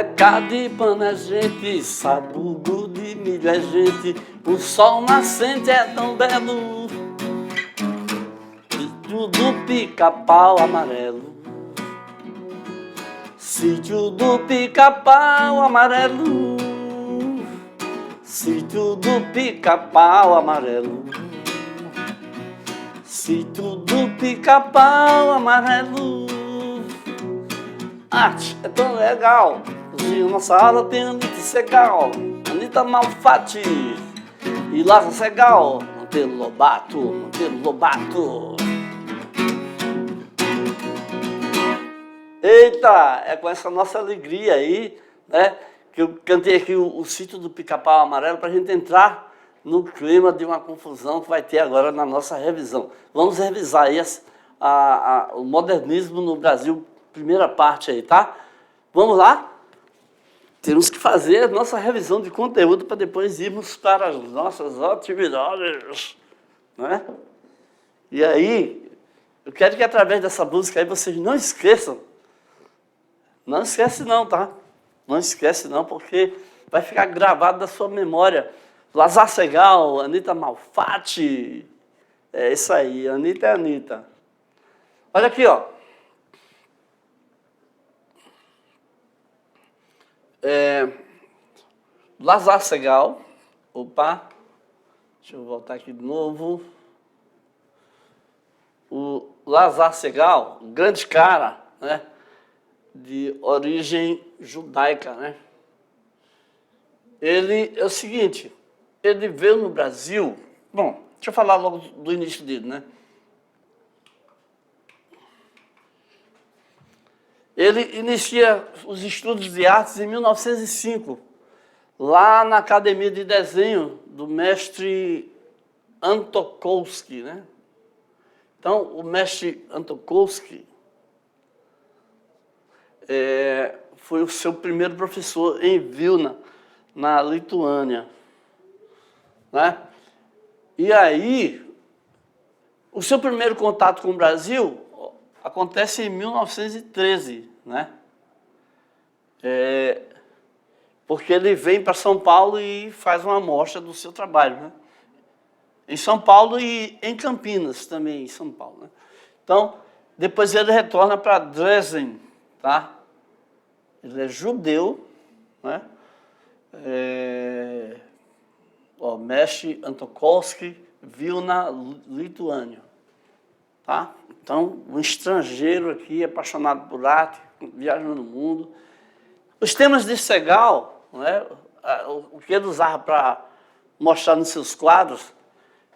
Panecada de pano é gente, sabugo de milho é gente, o sol nascente é tão belo, sítio do pica-pau amarelo, sítio do pica-pau amarelo, sítio do pica-pau amarelo, sítio do pica-pau amarelo. Arte é tão legal, hoje na sala tem Anitta Segal, Anitta Malfatti e Lázaro Segal, Monteiro Lobato, Monteiro Lobato. Eita, é com essa nossa alegria aí, né, que eu cantei aqui o sítio do Pica-Pau Amarelo para a gente entrar no clima de uma confusão que vai ter agora na nossa revisão. Vamos revisar aí o modernismo no Brasil, primeira parte aí, tá? Vamos lá? Temos que fazer a nossa revisão de conteúdo para depois irmos para as nossas atividades, né? E aí, eu quero que através dessa música aí vocês não esqueçam. Não esquece não, tá? Não esquece não, porque vai ficar gravado na sua memória. Lázaro Segal, Anitta Malfatti. É isso aí, Anitta é Anitta. Olha aqui, ó. Lázaro Segal. Opa. Deixa eu voltar aqui de novo. O Lázaro Segal, grande cara, né? De origem judaica, né? Ele é o seguinte, ele veio no Brasil... Bom, deixa eu falar logo do início dele, né? Ele inicia os estudos de artes em 1905, lá na Academia de Desenho do mestre Antokolsky, né? Então, o mestre Antokolsky foi o seu primeiro professor em Vilna, na Lituânia, né? E aí, o seu primeiro contato com o Brasil acontece em 1913, né? Porque ele vem para São Paulo e faz uma amostra do seu trabalho, né? Em São Paulo e em Campinas também, em São Paulo, né? Então, depois ele retorna para Dresden, tá? Ele é judeu, né? Mestre Antokolsky, Vilna, Lituânia, tá? Então, um estrangeiro aqui, apaixonado por arte, viajando no mundo. Os temas de Segal, né, o que ele usava para mostrar nos seus quadros,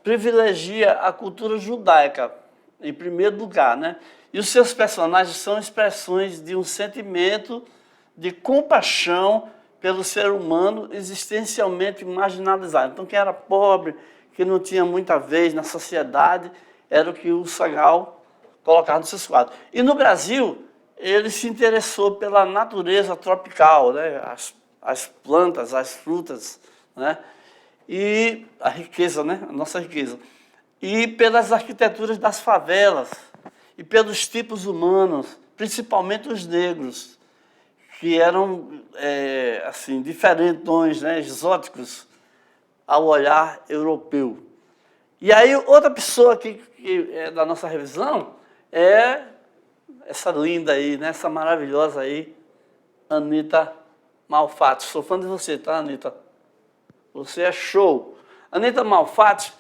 privilegia a cultura judaica, em primeiro lugar, né? E os seus personagens são expressões de um sentimento de compaixão pelo ser humano existencialmente marginalizado. Então, quem era pobre, que não tinha muita vez na sociedade, era o que o Segal colocava nos seus quadros. E no Brasil, ele se interessou pela natureza tropical, né? As plantas, as frutas, né? E a riqueza, né? A nossa riqueza. E pelas arquiteturas das favelas, e pelos tipos humanos, principalmente os negros, que eram assim, diferentões, né? Exóticos ao olhar europeu. E aí, outra pessoa aqui que é da nossa revisão é essa linda aí, né? Essa maravilhosa aí, Anitta Malfatti. Sou fã de você, tá, Anitta? Você é show. Anitta Malfatti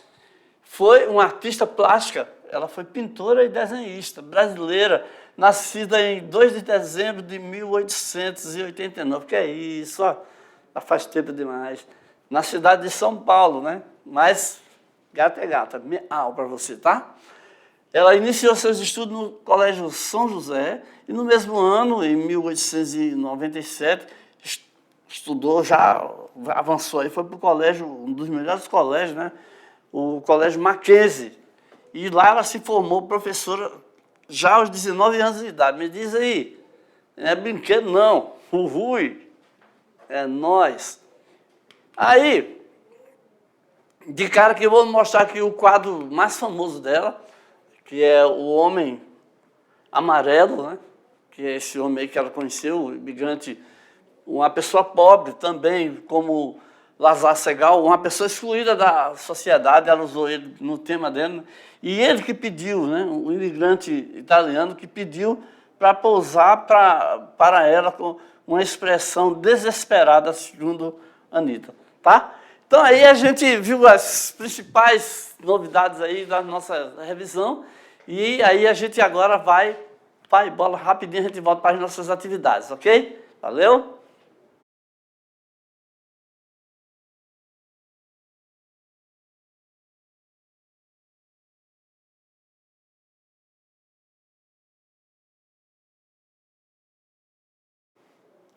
foi uma artista plástica, ela foi pintora e desenhista brasileira, nascida em 2 de dezembro de 1889. Que é isso, ó, já faz tempo demais. Na cidade de São Paulo, né? Mas gata é gata, para você, tá? Ela iniciou seus estudos no Colégio São José e no mesmo ano, em 1897, estudou, já avançou aí, foi para o colégio, um dos melhores colégios, né? O Colégio Mackenzie. E lá ela se formou professora já aos 19 anos de idade. Me diz aí, não é brinquedo não, o Rui, é nós. Aí, de cara que eu vou mostrar aqui o quadro mais famoso dela, que é o Homem Amarelo, né? Que é esse homem aí que ela conheceu, o imigrante uma pessoa pobre também, como Lazar Segal, uma pessoa excluída da sociedade, ela usou ele no tema dele, né? E ele que pediu, né, um imigrante italiano que pediu para pousar para ela com uma expressão desesperada, segundo Anitta, tá? Então aí a gente viu as principais novidades aí da nossa revisão e aí a gente agora vai bola rapidinho, a gente volta para as nossas atividades, ok? Valeu?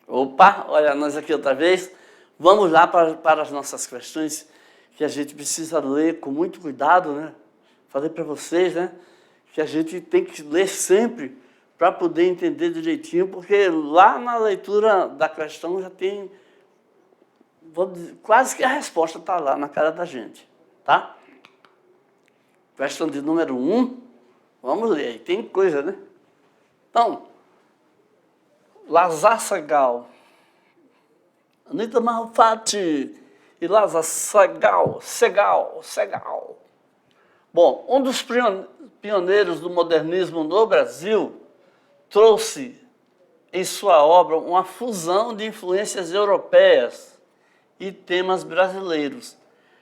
Opa, olha nós aqui outra vez. Vamos lá para as nossas questões que a gente precisa ler com muito cuidado, né? Falei para vocês, né? Que a gente tem que ler sempre para poder entender direitinho, porque lá na leitura da questão já tem, vou dizer, quase que a resposta está lá na cara da gente, tá? Questão de número 1, vamos ler, aí tem coisa, né? Então, Lazar Segal, Anitta Malfatti e Lazar Segal. Bom, um dos pioneiros do modernismo no Brasil trouxe em sua obra uma fusão de influências europeias e temas brasileiros,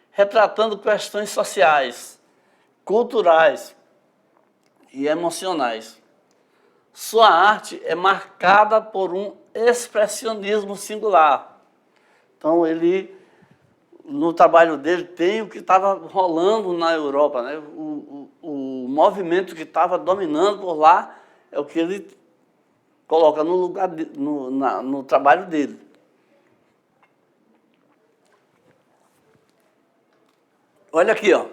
retratando questões sociais, culturais e emocionais. Sua arte é marcada por um expressionismo singular. Então, ele, no trabalho dele, tem o que estava rolando na Europa, né? O movimento que estava dominando por lá é o que ele coloca no lugar no trabalho dele. Olha aqui, ó.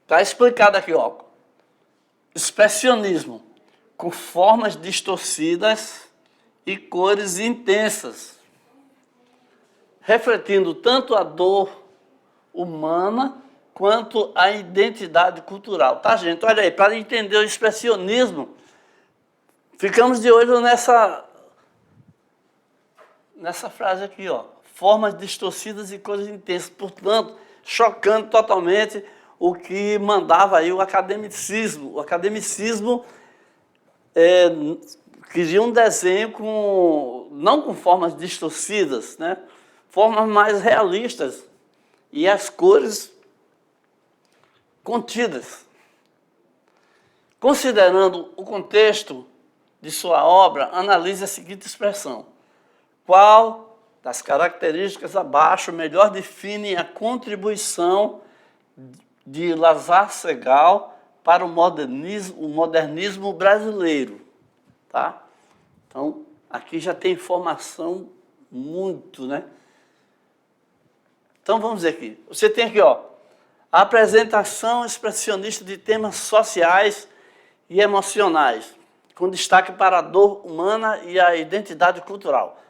Está explicado aqui, ó. Expressionismo, com formas distorcidas e cores intensas, refletindo tanto a dor humana quanto a identidade cultural. Tá, gente? Olha aí, para entender o expressionismo, ficamos de olho nessa frase aqui, ó. Formas distorcidas e cores intensas. Portanto, chocando totalmente o que mandava aí o academicismo. O academicismo queria um desenho não com formas distorcidas, né? Formas mais realistas e as cores contidas. Considerando o contexto de sua obra, analise a seguinte expressão. Qual das características abaixo melhor define a contribuição de Lazar Segal para o modernismo brasileiro? Tá? Então, aqui já tem informação muito, né? Então, vamos ver aqui. Você tem aqui, ó, a apresentação expressionista de temas sociais e emocionais, com destaque para a dor humana e a identidade cultural.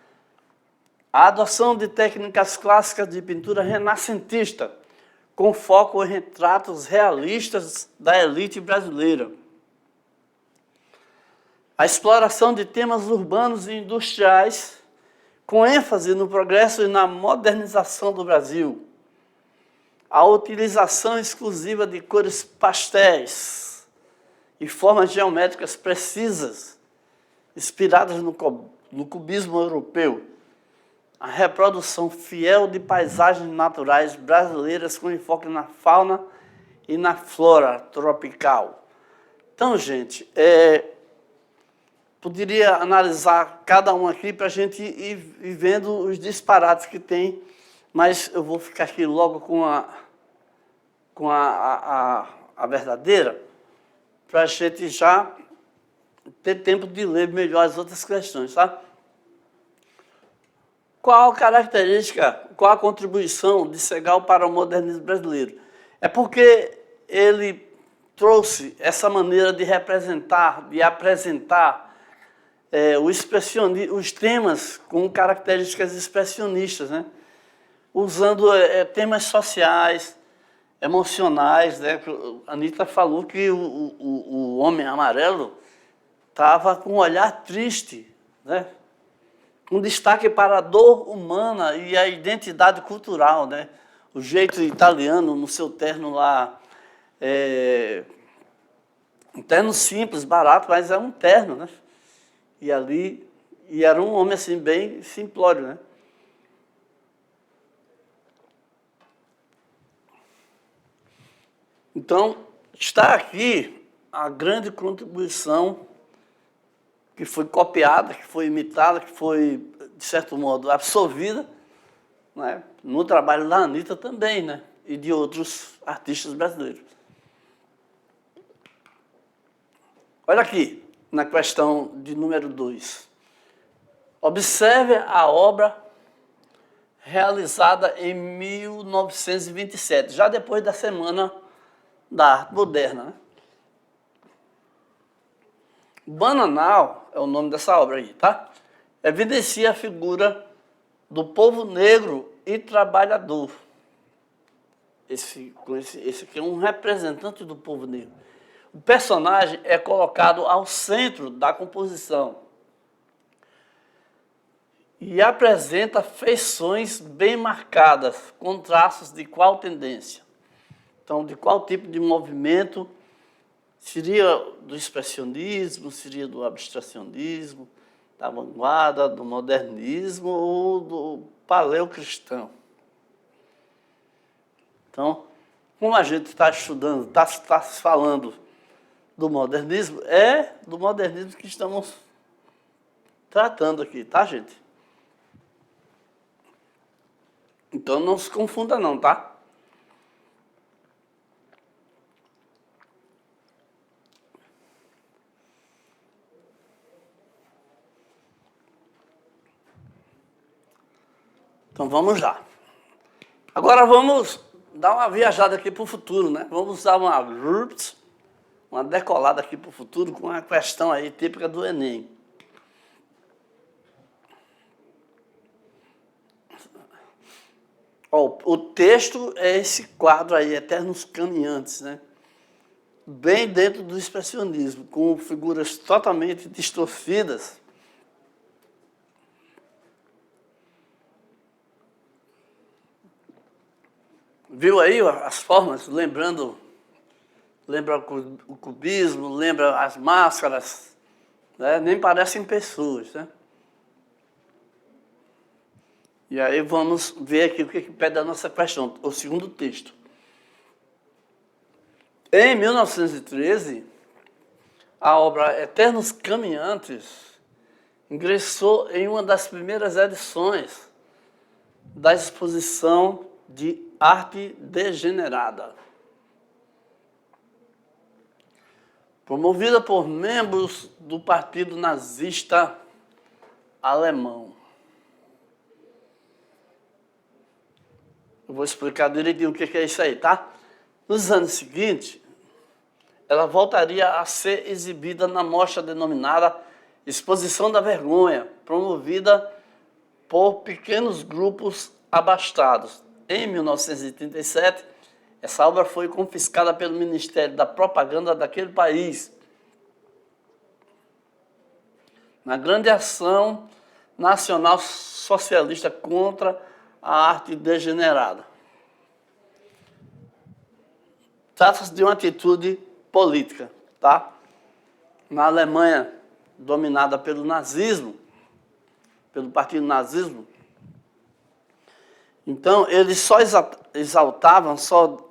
A adoção de técnicas clássicas de pintura renascentista, com foco em retratos realistas da elite brasileira. A exploração de temas urbanos e industriais, com ênfase no progresso e na modernização do Brasil. A utilização exclusiva de cores pastéis e formas geométricas precisas, inspiradas no cubismo europeu. A reprodução fiel de paisagens naturais brasileiras com enfoque na fauna e na flora tropical. Então, gente, poderia analisar cada um aqui para a gente ir vendo os disparates que tem, mas eu vou ficar aqui logo com a verdadeira, para a gente já ter tempo de ler melhor as outras questões, tá? Qual a característica, qual a contribuição de Segal para o modernismo brasileiro? É porque ele trouxe essa maneira de representar, de apresentar os temas com características expressionistas, né? Usando temas sociais, emocionais, né? A Anitta falou que o Homem Amarelo estava com um olhar triste, né? um destaque para a dor humana e a identidade cultural, né? O jeito italiano no seu terno lá, um terno simples, barato, mas é um terno, né? E era um homem assim bem simplório, né? Então, está aqui a grande contribuição que foi copiada, que foi imitada, que foi, de certo modo, absorvida, né, no trabalho da Anitta também, né, e de outros artistas brasileiros. Olha aqui, na questão de número 2. Observe a obra realizada em 1927, já depois da Semana da Arte Moderna, né? Bananal é o nome dessa obra aí, tá? Evidencia a figura do povo negro e trabalhador. Esse aqui é um representante do povo negro. O personagem é colocado ao centro da composição e apresenta feições bem marcadas, com traços de qual tendência? Então, de qual tipo de movimento? Seria do expressionismo, seria do abstracionismo, da vanguarda, do modernismo ou do paleocristão? Então, como a gente está estudando, está falando do modernismo, é do modernismo que estamos tratando aqui, tá, gente? Então, não se confunda não, tá? Então, vamos lá. Agora, vamos dar uma viajada aqui para o futuro, né? Vamos dar uma decolada aqui para o futuro com uma questão aí típica do Enem. Ó, o texto é esse quadro aí, Eternos Caminhantes, né? Bem dentro do expressionismo, com figuras totalmente distorcidas. Viu aí as formas? Lembra o cubismo, lembra as máscaras, né? Nem parecem pessoas, né? E aí vamos ver aqui o que pede a nossa questão, o segundo texto. Em 1913, a obra Eternos Caminhantes ingressou em uma das primeiras edições da exposição de arte degenerada, promovida por membros do Partido Nazista Alemão. Eu vou explicar direitinho o que é isso aí, tá? Nos anos seguintes, ela voltaria a ser exibida na mostra denominada Exposição da Vergonha, promovida por pequenos grupos abastados. Em 1937, essa obra foi confiscada pelo Ministério da Propaganda daquele país, na grande ação nacional socialista contra a arte degenerada. Trata-se de uma atitude política, tá? Na Alemanha, dominada pelo nazismo, pelo partido nazismo, então eles só exaltavam, só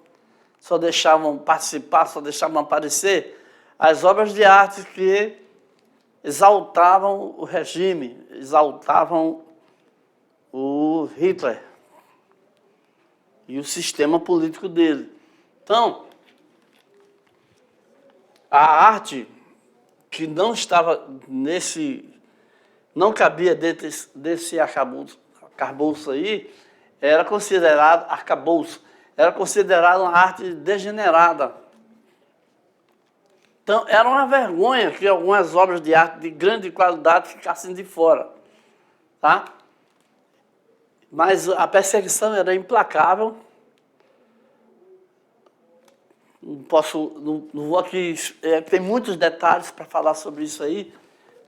deixavam participar, só deixavam aparecer as obras de arte que exaltavam o regime, exaltavam o Hitler e o sistema político dele. Então, a arte que não estava não cabia dentro desse arcabouço aí, era considerado uma arte degenerada. Então, era uma vergonha que algumas obras de arte de grande qualidade ficassem de fora, tá? Mas a perseguição era implacável. Não vou aqui, tem muitos detalhes para falar sobre isso aí,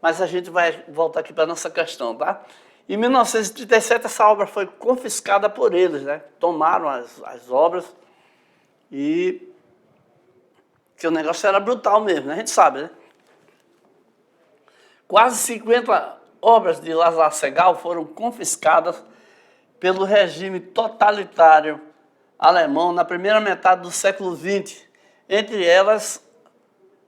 mas a gente vai voltar aqui para a nossa questão, tá? Em 1937, essa obra foi confiscada por eles, né? Tomaram as obras e que o negócio era brutal mesmo, né? A gente sabe, né? Quase 50 obras de Lázaro Segall foram confiscadas pelo regime totalitário alemão na primeira metade do século XX. Entre elas,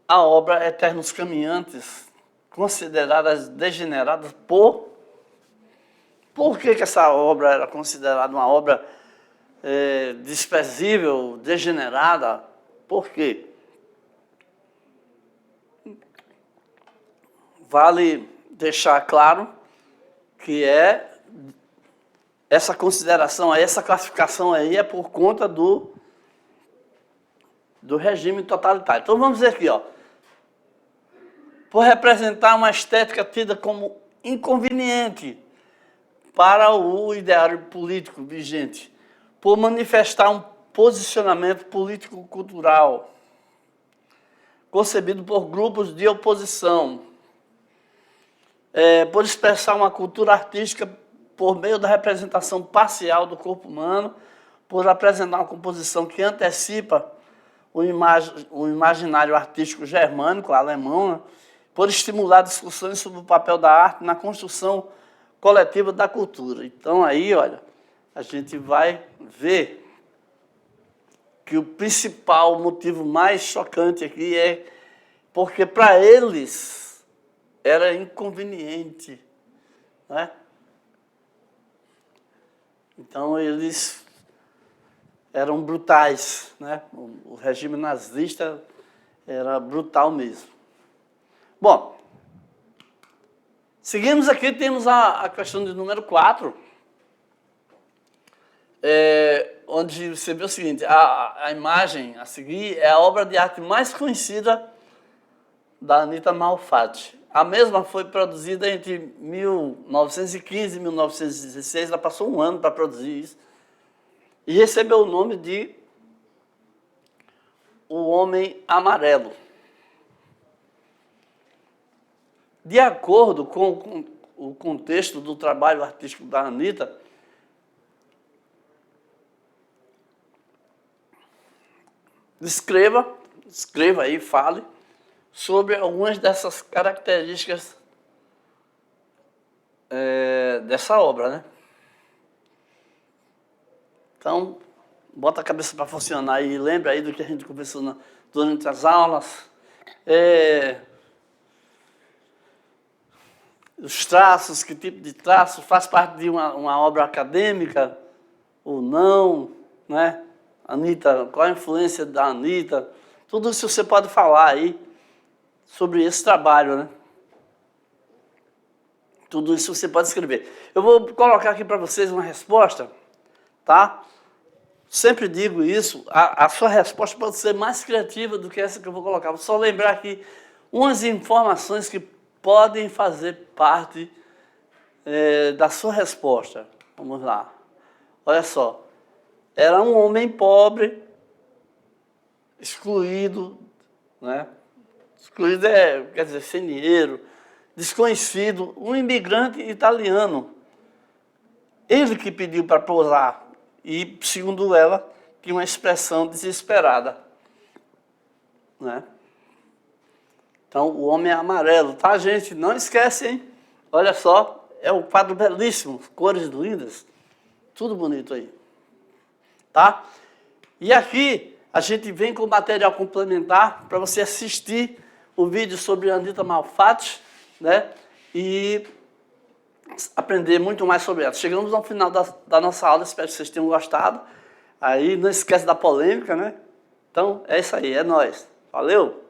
a obra Eternos Caminhantes, consideradas degeneradas por... Por que essa obra era considerada uma obra desprezível, degenerada? Por quê? Vale deixar claro que essa consideração, essa classificação aí é por conta do regime totalitário. Então vamos dizer aqui, ó, por representar uma estética tida como inconveniente para o ideário político vigente, por manifestar um posicionamento político-cultural concebido por grupos de oposição, por expressar uma cultura artística por meio da representação parcial do corpo humano, por apresentar uma composição que antecipa o imaginário artístico germânico, alemão, né? Por estimular discussões sobre o papel da arte na construção coletiva da cultura. Então aí, olha, a gente vai ver que o principal motivo mais chocante aqui é porque para eles era inconveniente, né? Então eles eram brutais, né? O regime nazista era brutal mesmo. Bom, seguimos aqui, temos a questão de número 4, onde você vê o seguinte, a imagem a seguir é a obra de arte mais conhecida da Anita Malfatti. A mesma foi produzida entre 1915 e 1916, ela passou um ano para produzir isso, e recebeu o nome de O Homem Amarelo. De acordo com o contexto do trabalho artístico da Anita, escreva aí, fale sobre algumas dessas características dessa obra, né? Então, bota a cabeça para funcionar e lembra aí do que a gente conversou durante as aulas. Os traços, que tipo de traço, faz parte de uma obra acadêmica ou não, né? Anita, qual a influência da Anita? Tudo isso você pode falar aí sobre esse trabalho, né? Tudo isso você pode escrever. Eu vou colocar aqui para vocês uma resposta, tá? Sempre digo isso, a sua resposta pode ser mais criativa do que essa que eu vou colocar. Vou só lembrar aqui umas informações que podem fazer parte da sua resposta. Vamos lá. Olha só. Era um homem pobre, excluído, né? Excluído quer dizer, sem dinheiro, desconhecido, um imigrante italiano. Ele que pediu para pousar e, segundo ela, tinha uma expressão desesperada, né? Então, O Homem Amarelo, tá, gente? Não esquece, hein? Olha só, é um quadro belíssimo, cores lindas, tudo bonito aí, tá? E aqui a gente vem com material complementar para você assistir o vídeo sobre a Anita Malfatti, né? E aprender muito mais sobre ela. Chegamos ao final da nossa aula, espero que vocês tenham gostado. Aí não esquece da polêmica, né? Então, é isso aí, é nóis. Valeu!